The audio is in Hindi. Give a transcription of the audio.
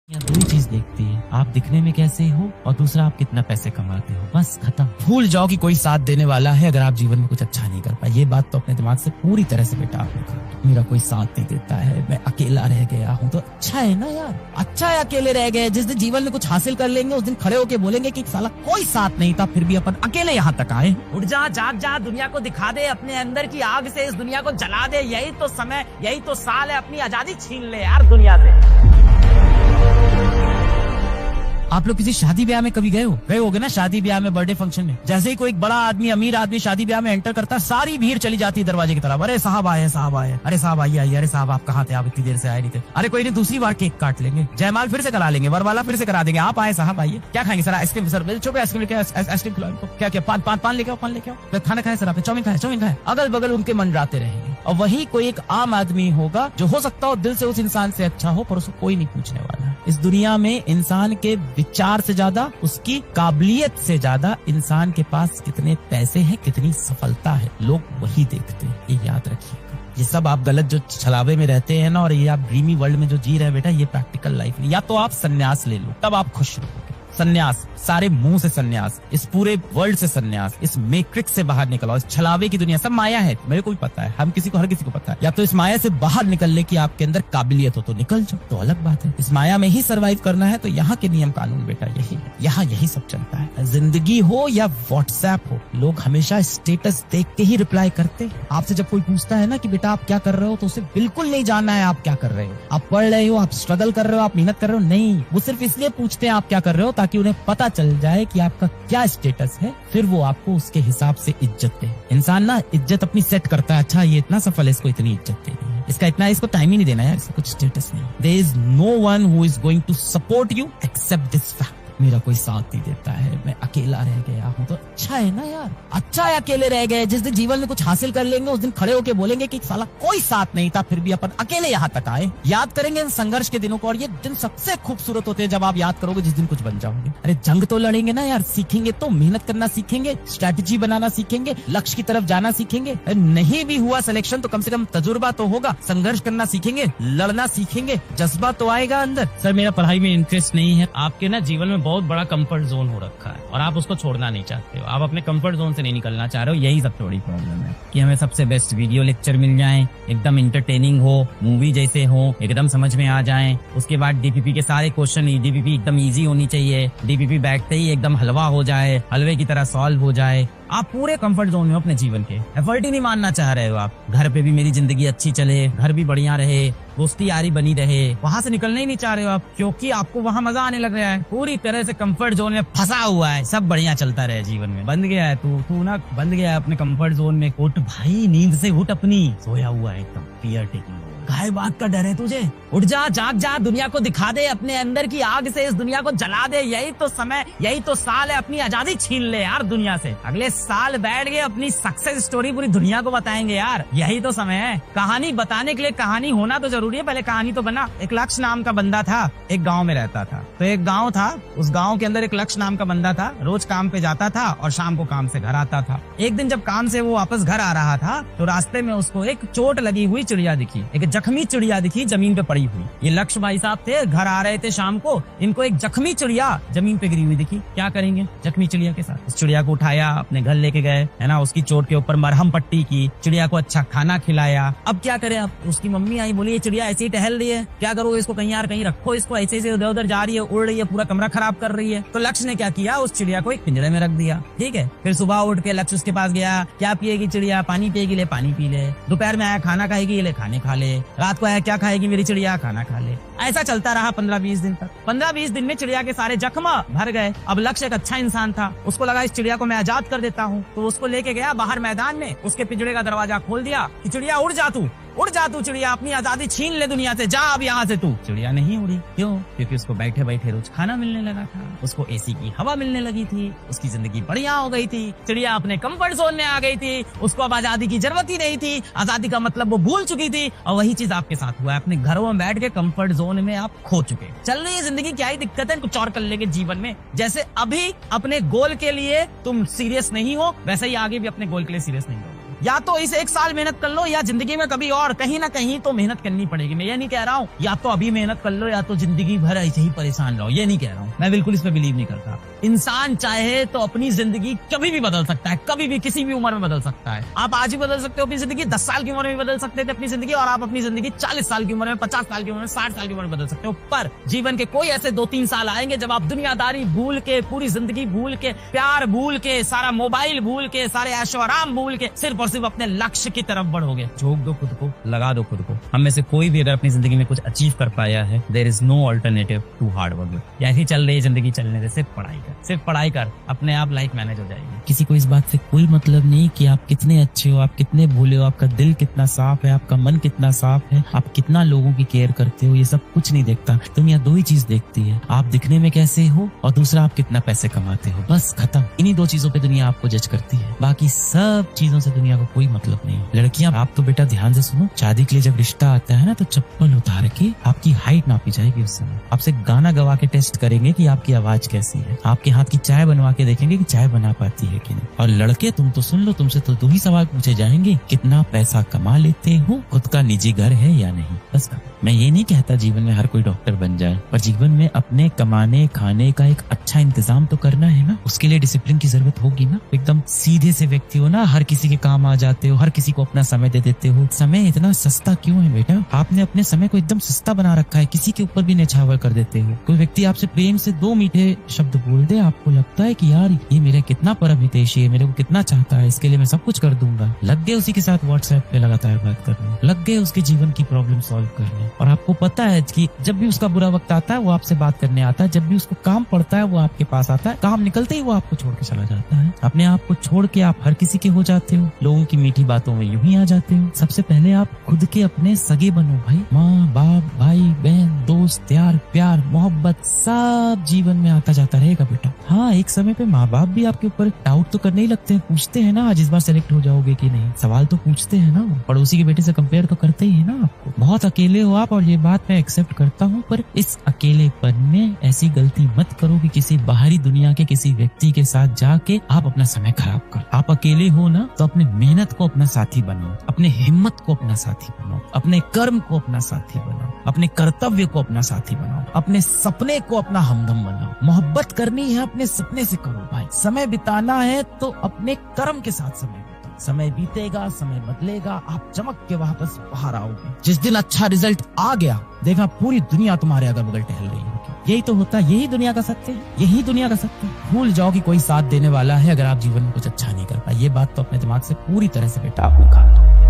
या दो ही चीज देखती है, आप दिखने में कैसे हो और दूसरा आप कितना पैसे कमाते हो। बस खत्म। भूल जाओ कि कोई साथ देने वाला है अगर आप जीवन में कुछ अच्छा नहीं कर पाए। ये बात तो अपने दिमाग से पूरी तरह से बेटा आपने कहा। मेरा कोई साथ नहीं देता है, मैं अकेला रह गया हूँ। तो अच्छा है ना यार, अच्छा है अकेले रह गए। जिस दिन जीवन में कुछ हासिल कर लेंगे उस दिन खड़े होके बोलेंगे कि साला कोई साथ नहीं था, फिर भी अपन अकेले यहाँ तक आए। उठ जा, जाग जा, दुनिया को दिखा दे, अपने अंदर की आग से इस दुनिया को जला दे। यही तो समय, यही तो साल है, अपनी आजादी छीन ले यार दुनिया से। आप लोग किसी शादी ब्याह में कभी गए होगे ना, शादी ब्याह में, बर्थडे फंक्शन में। जैसे ही कोई बड़ा आदमी, अमीर आदमी शादी ब्याह में एंटर करता है, सारी भीड़ चली जाती है दरवाजे की तरफ। अरे साहब आए, साहब आए, अरे साहब आइए, अरे साहब आप कहाँ थे, आप इतनी देर से आए नहीं थे। अरे कोई नहीं, दूसरी बार केक काट लेंगे, जयमाल फिर से करा लेंगे, वरवाला फिर से करा देंगे। आप आए साहब आइए, क्या खाएंगे सर? आइसक्रीम सर, छोटे आइसक्रीम लेके, आइसक्रीम खिलाओ, क्या पान लेके आओ, खाना खाए सर, आपने चाउमीन खाए। अगल बगल उनके मंडराते रहेंगे। और वही कोई एक आम आदमी होगा जो हो सकता हो दिल से उस इंसान से अच्छा हो, पर उसको कोई नहीं पूछने वाला। इस दुनिया में इंसान के विचार से ज्यादा, उसकी काबिलियत से ज्यादा इंसान के पास कितने पैसे हैं, कितनी सफलता है, लोग वही देखते हैं। ये याद रखिएगा। ये सब आप गलत जो छलावे में रहते हैं ना, और ये आप ड्रीमी वर्ल्ड में जो जी रहे हैं बेटा, ये प्रैक्टिकल लाइफ नहीं। या तो आप सन्यास ले लो, तब आप खुश रहोगे। सन्यास, सारे मुंह से सन्यास, इस पूरे वर्ल्ड से सन्यास, इस मैट्रिक्स से बाहर निकलो। इस छलावे की दुनिया सब माया है, मेरे को भी पता है, हर किसी को पता है। या तो इस माया से बाहर निकलने की आपके अंदर काबिलियत हो तो निकल जाओ, तो अलग बात है। इस माया में ही सरवाइव करना है तो यहाँ के नियम कानून बेटा यही है, यहाँ यही सब चलता है। जिंदगी हो या व्हाट्सएप हो, लोग हमेशा स्टेटस देख के ही रिप्लाई करते हैं। आपसे जब कोई पूछता है ना कि बेटा आप क्या कर रहे हो, तो उसे बिल्कुल नहीं जानना है आप क्या कर रहे हो। आप पढ़ रहे हो, आप स्ट्रगल कर रहे हो, आप मेहनत कर रहे हो, नहीं। वो सिर्फ इसलिए पूछते हैं आप क्या कर रहे हो, ताकि उन्हें पता चल जाए कि आपका क्या स्टेटस है, फिर वो आपको उसके हिसाब से इज्जत दे। इंसान ना इज्जत अपनी सेट करता है, अच्छा ये इतना सफल है, इसको इतनी इज्जत देनी है, इसको टाइम ही नहीं देना यार, इसको कुछ स्टेटस नहीं। There is no one who is going to support you except this fact. मेरा कोई साथ नहीं देता है, मैं अकेला रह गया हूँ। तो अच्छा है ना यार, अच्छा है अकेले रह गए। जिस दिन जीवन में कुछ हासिल कर लेंगे उस दिन खड़े होके बोलेंगे कि साला कोई साथ नहीं था, फिर भी अपन अकेले यहाँ तक आए। याद करेंगे इन संघर्ष के दिनों को, और ये दिन सबसे खूबसूरत होते हैं जब आप याद करोगे जिस दिन कुछ बन जाओगे। अरे जंग तो लड़ेंगे ना यार, सीखेंगे तो, मेहनत करना सीखेंगे, स्ट्रैटेजी बनाना सीखेंगे, लक्ष्य की तरफ जाना सीखेंगे। नहीं भी हुआ सिलेक्शन तो कम से कम तजुर्बा तो होगा, संघर्ष करना सीखेंगे, लड़ना सीखेंगे, जज्बा तो आएगा अंदर। सर मेरा पढ़ाई में इंटरेस्ट नहीं है। आपके ना जीवन में बहुत बड़ा कंफर्ट जोन हो रखा है और आप उसको छोड़ना नहीं चाहते हो, आप अपने कंफर्ट जोन से नहीं निकलना चाह रहे हो। यही सबसे बड़ी प्रॉब्लम है कि हमें सबसे बेस्ट वीडियो लेक्चर मिल जाएं, एकदम इंटरटेनिंग हो, मूवी जैसे हो, एकदम समझ में आ जाएं। उसके बाद डीपीपी के सारे क्वेश्चन, डीपीपी एकदम इजी होनी चाहिए, डीपीपी बैठते ही एकदम हलवा हो जाए, हलवे की तरह सॉल्व हो जाए। आप पूरे कंफर्ट जोन में अपने जीवन के, एफर्ट ही नहीं मानना चाह रहे हो आप। घर पे भी मेरी जिंदगी अच्छी चले, घर भी बढ़िया रहे, दोस्ती यारी बनी रहे, वहाँ से निकलना ही नहीं चाह रहे हो आप, क्योंकि आपको वहाँ मजा आने लग रहा है। पूरी तरह से कंफर्ट जोन में फंसा हुआ है, सब बढ़िया चलता रहे जीवन में। बंद गया है तू ना, बंद गया है अपने कंफर्ट जोन में। उठ भाई, नींद से उठ, अपनी सोया हुआ है एकदम, फियर टेकिंग। काहे बात का डर है तुझे? उठ जा, जाग जा, दुनिया को दिखा दे, अपने अंदर की आग से इस दुनिया को जला दे। यही तो समय, यही तो साल है, अपनी आजादी छीन ले यार दुनिया से। अगले साल बैठ के अपनी सक्सेस स्टोरी पूरी दुनिया को बताएंगे यार, यही तो समय है। कहानी बताने के लिए कहानी होना तो जरूरी है, पहले कहानी तो बना। एक लक्ष्य नाम का बंदा था, एक गाँव में रहता था। तो एक गाँव था, उस गाँव के अंदर एक लक्ष्य नाम का बंदा था, रोज काम पे जाता था और शाम को काम से घर आता था। एक दिन जब काम से वो वापस घर आ रहा था तो रास्ते में उसको एक चोट लगी हुई चिड़िया दिखी, एक जख्मी चिड़िया दिखी जमीन पे पड़ी हुई। ये लक्ष्य भाई साहब थे, घर आ रहे थे शाम को, इनको एक जख्मी चिड़िया जमीन पे गिरी हुई दिखी। क्या करेंगे जख्मी चिड़िया के साथ? इस चिड़िया को उठाया, अपने घर लेके गए, है ना, उसकी चोट के ऊपर मरहम पट्टी की, चिड़िया को अच्छा खाना खिलाया। अब क्या करे, अब उसकी मम्मी आई, बोली ये चिड़िया ऐसे ही टहल रही है, क्या करो इसको, कहीं यार कहीं रखो इसको, ऐसे ऐसे इधर उधर जा रही है, उड़ रही है, पूरा कमरा खराब कर रही है। तो लक्ष्य ने क्या किया, उस चिड़िया को एक पिंजरे में रख दिया। ठीक है, फिर सुबह उठ के लक्ष्य उसके पास गया, क्या पिएगी चिड़िया? पानी पिएगी, ले पानी पी ले। दोपहर में आया, खाना खाएगी, ले खाने खा ले। रात को आया, क्या खाएगी मेरी चिड़िया? खाना खा ले। ऐसा चलता रहा 15-20 दिन तक। 15-20 दिन में चिड़िया के सारे जख्म भर गए। अब लक्ष्य एक अच्छा इंसान था, उसको लगा इस चिड़िया को मैं आजाद कर देता हूँ, तो उसको लेके गया बाहर मैदान में, उसके पिंजरे का दरवाजा खोल दिया कि चिड़िया उड़ जा तू, उड़ जा तू चिड़िया, अपनी आजादी छीन ले दुनिया से, जा अब यहाँ से तू। चिड़िया नहीं उड़ी, क्यों? क्योंकि उसको बैठे बैठे रोज खाना मिलने लगा था, उसको एसी की हवा मिलने लगी थी, उसकी जिंदगी बढ़िया हो गई थी, चिड़िया अपने कंफर्ट जोन में आ गई थी, उसको अब आजादी की जरूरत ही नहीं थी, आजादी का मतलब वो भूल चुकी थी। और वही चीज आपके साथ हुआ है, अपने घरों में बैठ के कंफर्ट जोन में आप खो चुके। चल रही है जिंदगी, क्या ही दिक्कत है, कुछ और कर लेंगे जीवन में। जैसे अभी अपने गोल के लिए तुम सीरियस नहीं हो, वैसे ही आगे भी अपने गोल के लिए सीरियस नहीं हो। या तो इस 1 साल मेहनत कर लो, या जिंदगी में कभी और कहीं ना कहीं तो मेहनत करनी पड़ेगी। मैं ये नहीं कह रहा हूँ या तो अभी मेहनत कर लो या तो जिंदगी भर ऐसे ही परेशान रहो, ये नहीं कह रहा हूँ। मैं बिल्कुल इसमें बिलीव नहीं करता। इंसान चाहे तो अपनी जिंदगी कभी भी बदल सकता है, कभी भी किसी भी उम्र में बदल सकता है। आप आज ही बदल सकते हो अपनी जिंदगी, 10 साल की उम्र में बदल सकते थे अपनी जिंदगी, और आप अपनी जिंदगी 40 साल की उम्र में, 50 साल की उम्र में, 60 साल की उम्र में बदल सकते हो। पर जीवन के कोई ऐसे 2-3 साल आएंगे जब आप दुनियादारी भूल के, पूरी जिंदगी भूल के, प्यार भूल के, सारा मोबाइल भूल के, सारे ऐशो आराम भूल के सिर्फ और सिर्फ अपने लक्ष्य की तरफ बढ़ोगे। झोंक दो खुद को, लगा दो खुद को। हम में से कोई भी अगर अपनी जिंदगी में कुछ अचीव कर पाया है, there is no alternative to hard work. ऐसी चल रही है जिंदगी, चलने से सिर्फ पढ़ाई कर, सिर्फ पढ़ाई कर, अपने आप लाइफ मैनेज हो जाएगी। किसी को इस बात से कोई मतलब नहीं कि आप कितने अच्छे हो, आप कितने भोले हो, आपका दिल कितना साफ है, आपका मन कितना साफ है, आप कितना लोगों की केयर करते हो, ये सब कुछ नहीं देखता। दुनिया 2 ही चीज देखती है, आप दिखने में कैसे हो और दूसरा आप कितना पैसे कमाते हो। बस खत्म। इन्हीं 2 चीजों पे दुनिया आपको जज करती है, बाकी सब चीजों से दुनिया को कोई मतलब नहीं। लड़कियां, आप तो बेटा ध्यान से सुनो, शादी के लिए जब रिश्ता आता है ना तो चप्पल उतार के आपकी हाइट नापी जाएगी। उस समय आपसे गाना गवा के टेस्ट करेंगे कि आपकी आवाज कैसी है, आपके हाथ की चाय बनवा के देखेंगे कि चाय बना पाती है कि नहीं। और लड़के, तुम तो सुन लो, तुमसे तो 2 ही सवाल पूछे जाएंगे, कितना पैसा कमा लेते हो, खुद का निजी घर है या नहीं। बस मैं ये नहीं कहता जीवन में हर कोई डॉक्टर बन जाए, पर जीवन में अपने कमाने खाने का एक अच्छा इंतजाम तो करना है ना। उसके लिए डिसिप्लिन की जरूरत होगी ना। एकदम सीधे से व्यक्ति हो ना, हर किसी के काम आ जाते हो, हर किसी को अपना समय दे देते हो। समय इतना सस्ता क्यों है बेटा? आपने अपने समय को एकदम सस्ता बना रखा है, किसी के ऊपर भी न्यौछावर कर देते हो। कोई व्यक्ति आपसे प्रेम से 2 मीठे शब्द बोल दे, आपको लगता है कि यार ये मेरा कितना परम हितैषी है, मेरे को कितना चाहता है, इसके लिए मैं सब कुछ कर दूंगा। लग गए उसी के साथ व्हाट्सएप पे लगातार बात करने, लग गए उसके जीवन की प्रॉब्लम सॉल्व करने, और आपको पता है कि जब भी उसका बुरा वक्त आता है वो आपसे बात करने आता है, जब भी उसको काम पड़ता है वो आपके पास आता है, काम निकलते ही वो आपको छोड़ के चला जाता है। अपने आप को छोड़ के आप हर किसी के हो जाते हो, लोगों की मीठी बातों में यूं ही आ जाते हो। सबसे पहले आप खुद के अपने सगे बनो भाई। माँ बाप, भाई बहन, दोस्त, यार, प्यार, मोहब्बत सब जीवन में आता जाता रहेगा बेटा। हाँ, एक समय पे माँ बाप भी आपके ऊपर डाउट तो करने ही लगते हैं, पूछते हैं ना आज इस बार सेलेक्ट हो जाओगे कि नहीं, सवाल तो पूछते हैं ना। पड़ोसी के बेटे से कंपेयर तो करते ही है ना आपको। बहुत अकेले हो आप, और ये बात मैं एक्सेप्ट करता हूँ, पर इस अकेलेपन में ऐसी गलती मत करो कि किसी बाहरी दुनिया के किसी व्यक्ति के साथ जाके आप अपना समय खराब करो। आप अकेले हो ना तो अपने मेहनत को अपना साथी बनाओ, अपने हिम्मत को अपना साथी बनाओ, अपने कर्म को अपना साथी बनाओ, अपने कर्तव्य को अपना साथी बनाओ, अपने सपने को अपना हमदम बनाओ। मोहब्बत करनी है अपने सपने से करो भाई। समय बिताना है तो अपने कर्म के साथ समय बिताओ। समय बीतेगा, समय बदलेगा, आप चमक के वापस बाहर आओगे। जिस दिन अच्छा रिजल्ट आ गया, देखा पूरी दुनिया तुम्हारे अगल बगल टहल रही होगी। यही तो होता है, यही दुनिया का सत्य है, यही दुनिया का सत्य है। भूल जाओ कि कोई साथ देने वाला है अगर आप जीवन में कुछ अच्छा नहीं कर पाए। ये बात तो अपने दिमाग से पूरी तरह से बेटा आप निकाल दो।